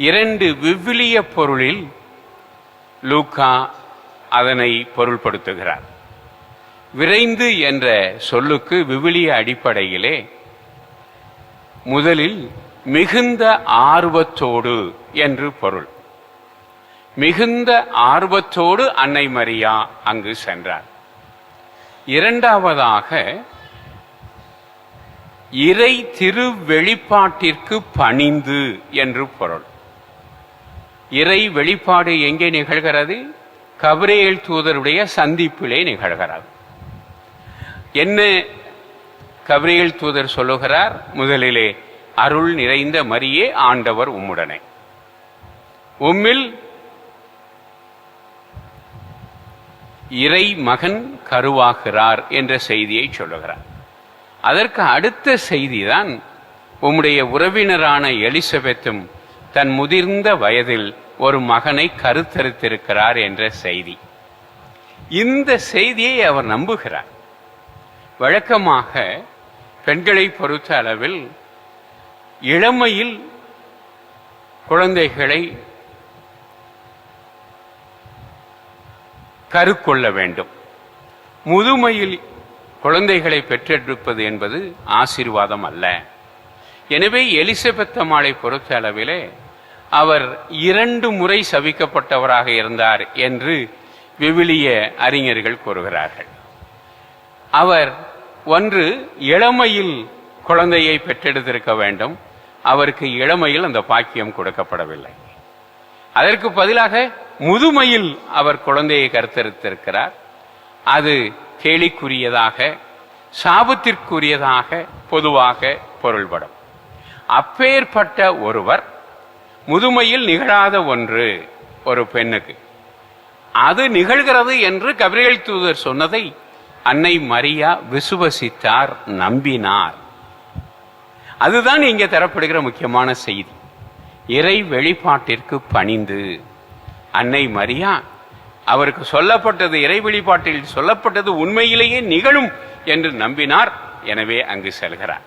இரண்டு விவிலிய பொருளில் லூக்கா அதனை பொருள்படுத்துகிறார். விரைந்து என்ற சொல்லுக்கு விவிலிய அடிப்படையிலே முதலில் மிகுந்த ஆர்வத்தோடு என்று பொருள். மிகுந்த ஆர்வத்தோடு அன்னை மரியா அங்கு சென்றார். இரண்டாவதாக இறை திரு வெளிப்பாட்டிற்கு பணிந்து என்று பொருள். இறை வெளிப்பாடு எங்கே நிகழ்கிறது? கபிரியேல் தூதருடைய சந்திப்பிலே நிகழ்கிறது. என்ன கபிரியேல் தூதர் சொல்லுகிறார்? முதலிலே அருள் நிறைந்த மரியே, ஆண்டவர் உம்முடனே, உம்மில் இறை மகன் கருவாகிறார் என்ற செய்தியை சொல்லுகிறார். அதற்கு அடுத்த செய்திதான் உம்முடைய உறவினரான எலிசபெத்தும் தன் முதிர்ந்த வயதில் ஒரு மகனை கருத்தரித்திருக்கிறார் என்ற செய்தி. இந்த செய்தியை அவர் நம்புகிறார். வழக்கமாக பெண்களை பொறுத்த அளவில் இளமையில் குழந்தைகளை கருக்கொள்ள வேண்டும். முதுமையில் குழந்தைகளை பெற்றெடுப்பது என்பது ஆசீர்வாதம் அல்ல. எனவே எலிசபெத் அம்மாளை பொறுத்த அளவிலே அவர் 2 முறை சபிக்கப்பட்டவராக இருந்தார் என்று விவிலிய அறிஞர்கள் கூறுகிறார்கள். அவர் ஒன்று இளமையில் குழந்தையை பெற்றெடுத்திருக்க வேண்டும். அவருக்கு இளமையில் அந்த பாக்கியம் கொடுக்கப்படவில்லை. அதற்கு பதிலாக முதுமையில் அவர் குழந்தையை கருத்தரித்திருக்கிறார். அது கேலிக்குரியதாக, சாபத்திற்குரியதாக பொதுவாக பொருள்படும். அப்பேற்பட்ட ஒருவர் முதுமையில் நிகழாத ஒன்று ஒரு பெண்ணுக்கு அது நிகழ்கிறது என்று கபிரியேல் தூதர் சொன்னதை அன்னை மரியா விசுவசித்தார், நம்பினார். அதுதான் இங்கே தரப்படுகிற முக்கியமான செய்தி. இறை வெளிப்பாட்டிற்கு பணிந்து அன்னை மரியா அவருக்கு சொல்லப்பட்டது, இறை வெளிப்பாட்டில் சொல்லப்பட்டது உண்மையிலேயே நிகழும் என்று நம்பினார். எனவே அங்கு செல்கிறார்.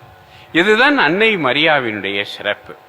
இதுதான் அன்னை மரியாவினுடைய சிறப்பு.